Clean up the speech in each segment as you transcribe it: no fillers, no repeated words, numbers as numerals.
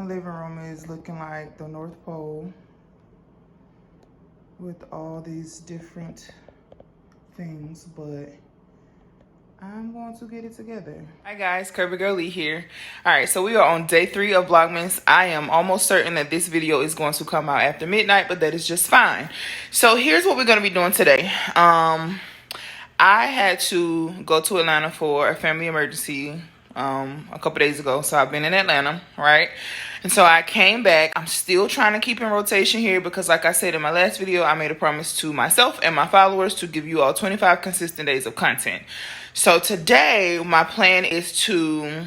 living room is looking like the North Pole with all these different things, but I'm going to get it together. Hi guys, Kirby Girl Lee here. All right, so we are on day 3 of Vlogmas. I am almost certain that this video is going to come out after midnight, but that is just fine. So here's what we're going to be doing today. I had to go to Atlanta for a family emergency a couple days ago. So I've been in Atlanta, right? And so I came back. I'm still trying to keep in rotation here because, like I said in my last video, I made a promise to myself and my followers to give you all 25 consistent days of content. So today my plan is to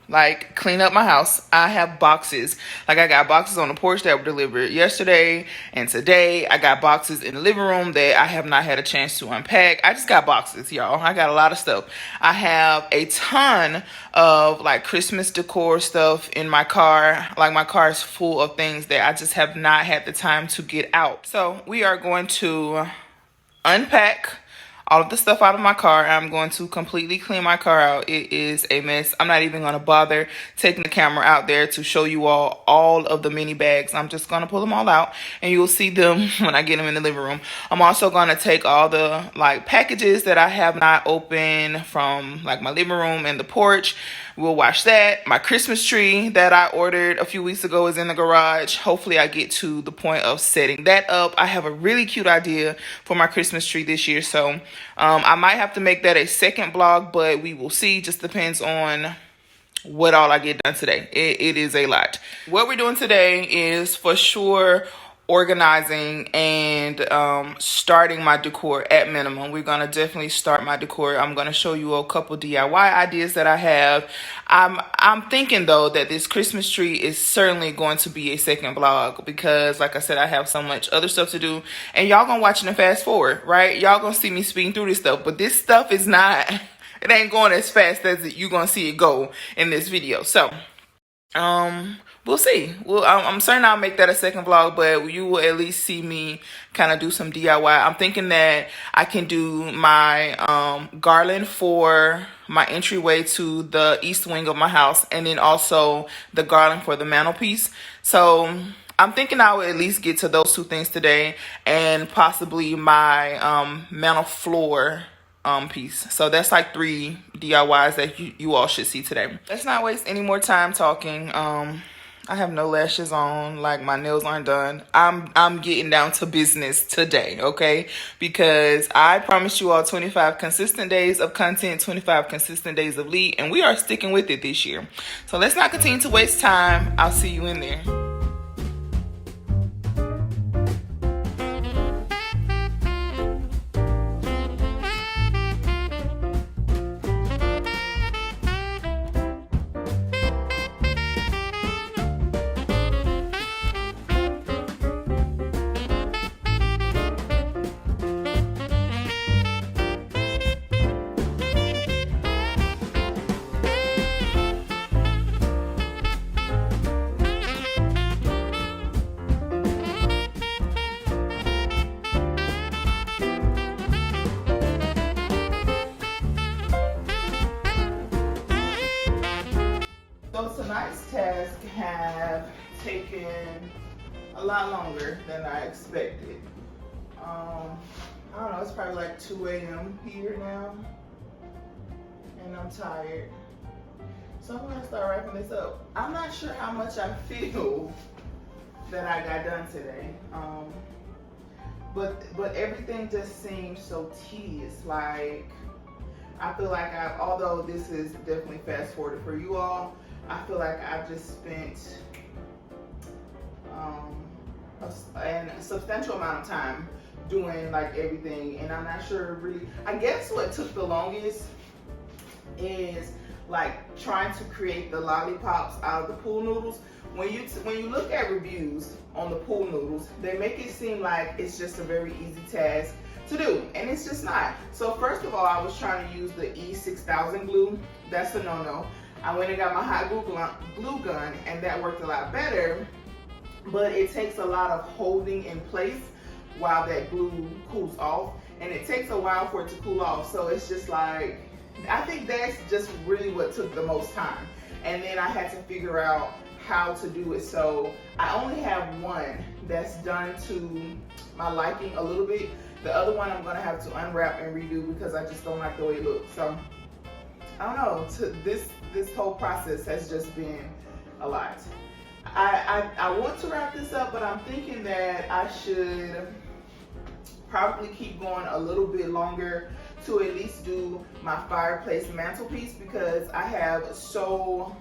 like clean up my house. I have boxes. Like I got boxes on the porch that were delivered yesterday and today. I got boxes in the living room that I have not had a chance to unpack. I just got boxes, y'all. I got a lot of stuff. I have a ton of like Christmas decor stuff in my car. Like my car is full of things that I just have not had the time to get out. So we are going to unpack all of the stuff out of my car. I'm going to completely clean my car out. It is a mess. I'm not even going to bother taking the camera out there to show you all of the mini bags. I'm just going to pull them all out and you'll see them when I get them in the living room. I'm also going to take all the like packages that I have not opened from like my living room and the porch. We'll wash that. My Christmas tree that I ordered a few weeks ago is in the garage. Hopefully I get to the point of setting that up. I have a really cute idea for my Christmas tree this year. So I might have to make that a second vlog, but we will see. Just depends on what all I get done today. It is a lot. What we're doing today is for sure organizing and starting my decor at minimum. We're gonna definitely start my decor. I'm gonna show you a couple DIY ideas that I have. I'm thinking though that this Christmas tree is certainly going to be a second vlog because like I said, I have so much other stuff to do and y'all gonna watch it and fast forward, right? Y'all gonna see me speeding through this stuff, but this stuff is not, it ain't going as fast as you're gonna see it go in this video. So we'll see. Well, I'm certain I'll make that a second vlog, but you will at least see me kind of do some DIY. I'm thinking that I can do my garland for my entryway to the east wing of my house, and then also the garland for the mantelpiece. So I'm thinking I will at least get to those two things today, and possibly my mantel floor piece. So that's like 3 DIYs that you all should see today. Let's not waste any more time talking. I have no lashes on, like my nails aren't done. I'm getting down to business today, okay? Because I promised you all 25 consistent days of content, 25 consistent days of lead, and we are sticking with it this year. So let's not continue to waste time. I'll see you in there. So tonight's task have taken a lot longer than I expected. I don't know, it's probably like 2 a.m. here now, and I'm tired. So I'm gonna start wrapping this up. I'm not sure how much I feel that I got done today, but everything just seems so tedious. Like I feel like although this is definitely fast forwarded for you all, I feel like I've just spent a substantial amount of time doing like everything, and I'm not sure really. I guess what took the longest is like trying to create the lollipops out of the pool noodles. When you look at reviews on the pool noodles, they make it seem like it's just a very easy task to do, and it's just not. So first of all, I was trying to use the E6000 glue. That's a no-no. I went and got my hot glue gun, and that worked a lot better, but it takes a lot of holding in place while that glue cools off, and it takes a while for it to cool off. So it's just like, I think that's just really what took the most time. and then I had to figure out how to do it. So I only have one that's done to my liking a little bit. The other one I'm gonna have to unwrap and redo because I just don't like the way it looks. So I don't know, this whole process has just been a lot. I want to wrap this up, but I'm thinking that I should probably keep going a little bit longer to at least do my fireplace mantelpiece, because I have just so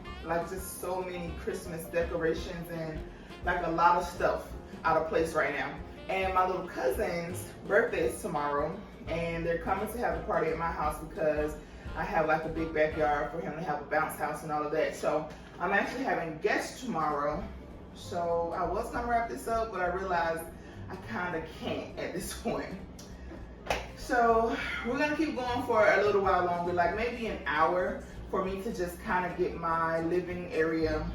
many Christmas decorations and like a lot of stuff out of place right now. And my little cousin's birthday is tomorrow, and they're coming to have a party at my house because I have like a big backyard for him to have a bounce house and all of that. So I'm actually having guests tomorrow. So I was gonna wrap this up, but I realized I kind of can't at this point. So we're gonna keep going for a little while longer, like maybe an hour, for me to just kind of get my living area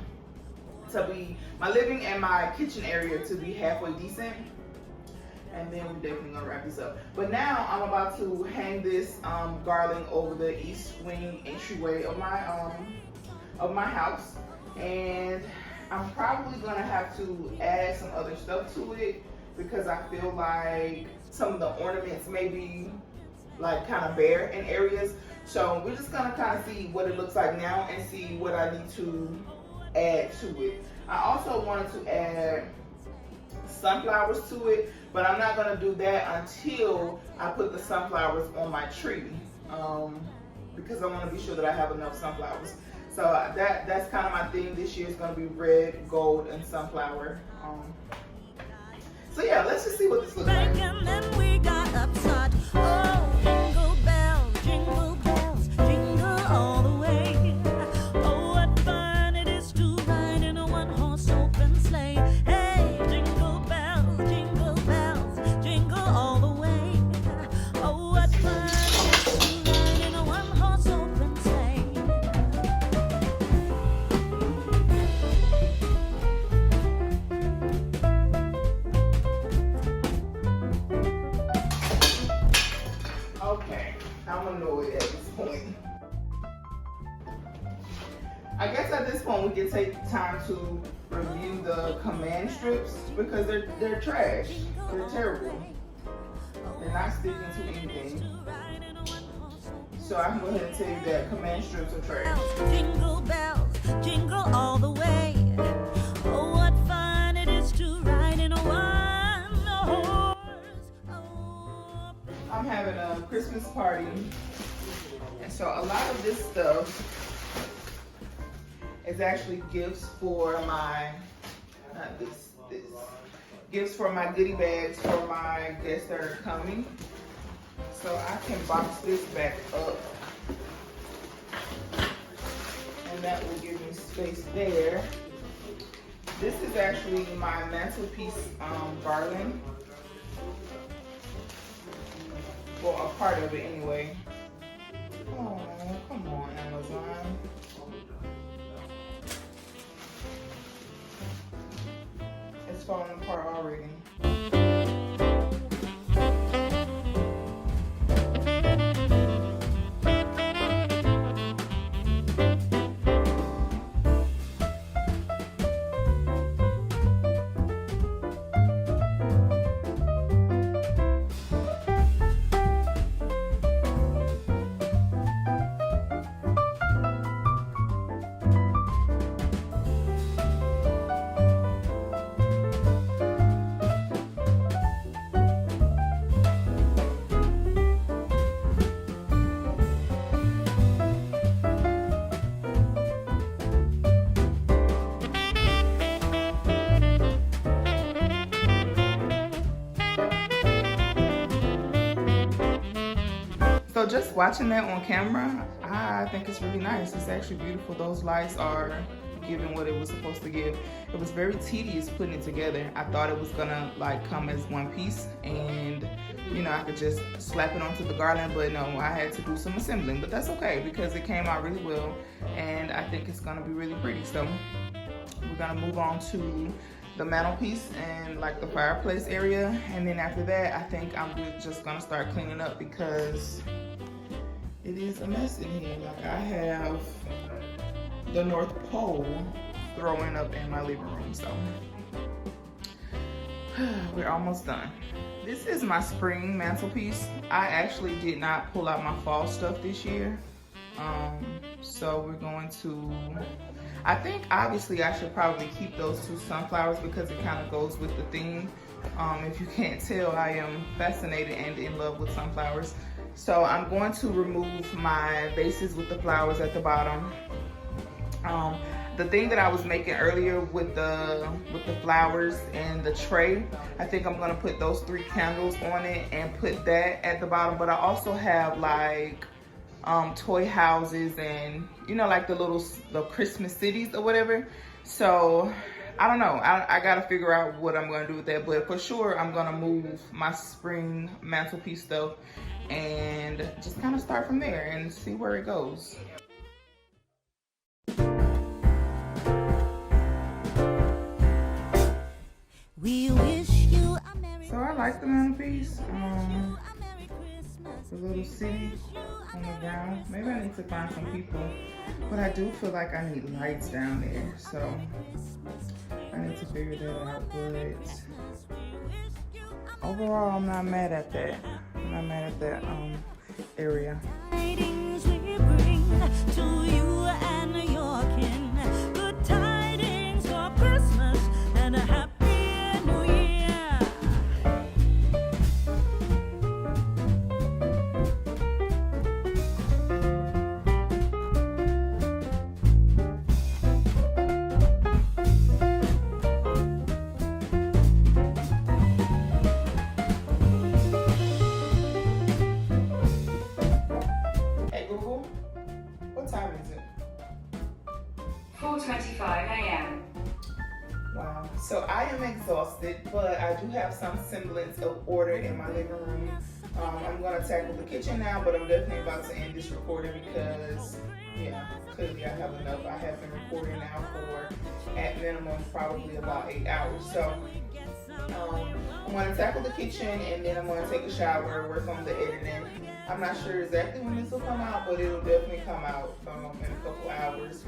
to be, my living and my kitchen area to be halfway decent. And then we're definitely gonna wrap this up. But now I'm about to hang this garland over the east wing entryway of my house. And I'm probably gonna have to add some other stuff to it because I feel like some of the ornaments may be like kind of bare in areas. So we're just gonna kind of see what it looks like now and see what I need to add to it. I also wanted to add sunflowers to it, but I'm not gonna do that until I put the sunflowers on my tree, because I want to be sure that I have enough sunflowers. So that's kind of my theme this year. Is gonna be red, gold, and sunflower. So yeah, let's just see what this looks like. And then we got upside. Oh, jingle bells, jingle all the way. Oh, what fun it is to ride in a one-horse open sleigh. Hey, jingle bells, jingle all the way. Oh, what fun it is to ride in a one-horse open sleigh. Okay, I'm annoyed at this point. I guess at this point we can take time to review the command strips because they're trash. They're terrible. They're not sticking to anything. So I can go ahead and tell you that command strips are trash. Jingle bells, jingle all the way. Oh, what fun it is to ride in a one-horse open. I'm having a Christmas party, and so a lot of this stuff is actually gifts for my, gifts for my goodie bags for my guests that are coming. So I can box this back up, and that will give me space there. This is actually my mantelpiece garland. Well, a part of it anyway. Oh, come on, Amazon. It's falling apart already. So just watching that on camera, I think it's really nice. It's actually beautiful. Those lights are giving what it was supposed to give. It was very tedious putting it together. I thought it was gonna like come as one piece and you know I could just slap it onto the garland, but no, I had to do some assembling, but that's okay because it came out really well and I think it's gonna be really pretty. So we're gonna move on to the mantelpiece and like the fireplace area, and then after that I think I'm just gonna start cleaning up because it is a mess in here. Like I have the North Pole throwing up in my living room. So we're almost done. This is my spring mantelpiece. I actually did not pull out my fall stuff this year. So we're going to, I think obviously I should probably keep those two sunflowers because it kind of goes with the theme. If you can't tell, I am fascinated and in love with sunflowers. So I'm going to remove my vases with the flowers at the bottom. The thing that I was making earlier with the flowers and the tray, I think I'm gonna put those 3 candles on it and put that at the bottom. But I also have like toy houses and like the Christmas cities or whatever. So I don't know. I gotta figure out what I'm gonna do with that. But for sure, I'm gonna move my spring mantelpiece stuff and just kind of start from there and see where it goes. We wish you a Merry So I like the mantelpiece. Merry Christmas. The little city on the ground. Maybe I need to find some people, but I do feel like I need lights down there, so I need to figure that out. But overall, I'm not mad at that. I'm not mad at that area. Tidings we bring to you and your kin. Good tidings for Christmas and a happy New Year. Hey Google, what time is it? 4:25 a.m. Wow. So I am exhausted, but I do have some semblance of order in my living room. I'm going to tackle the kitchen now, but I'm definitely about to end this recording because, yeah, clearly I have enough. I have been recording now for, at minimum, probably about 8 hours. So I'm going to tackle the kitchen and then I'm going to take a shower, work on the editing. I'm not sure exactly when this will come out, but it'll definitely come out in a couple hours.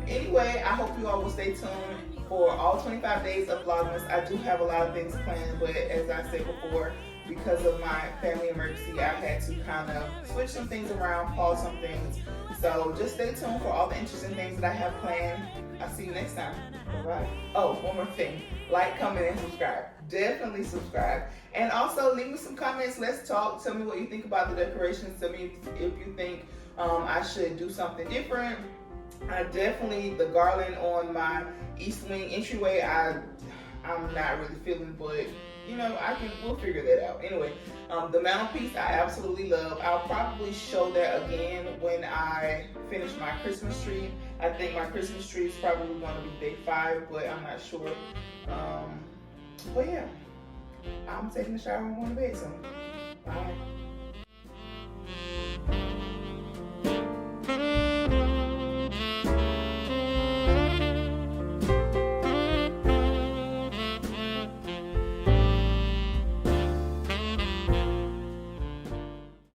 Anyway, I hope you all will stay tuned for all 25 days of Vlogmas. I do have a lot of things planned, but as I said before, because of my family emergency, I had to kind of switch some things around, pause some things. So just stay tuned for all the interesting things that I have planned. I'll see you next time. Bye-bye. Oh, one more thing. Like, comment, and subscribe. Definitely subscribe. And also, leave me some comments. Let's talk. Tell me what you think about the decorations. Tell me if you think I should do something different. I definitely, the garland on my east wing entryway, I'm not really feeling, but we'll figure that out. Anyway, the mantelpiece I absolutely love. I'll probably show that again when I finish my Christmas tree. I think my Christmas tree is probably going to be day 5, but I'm not sure. But yeah, I'm taking a shower and going to bed soon. Bye.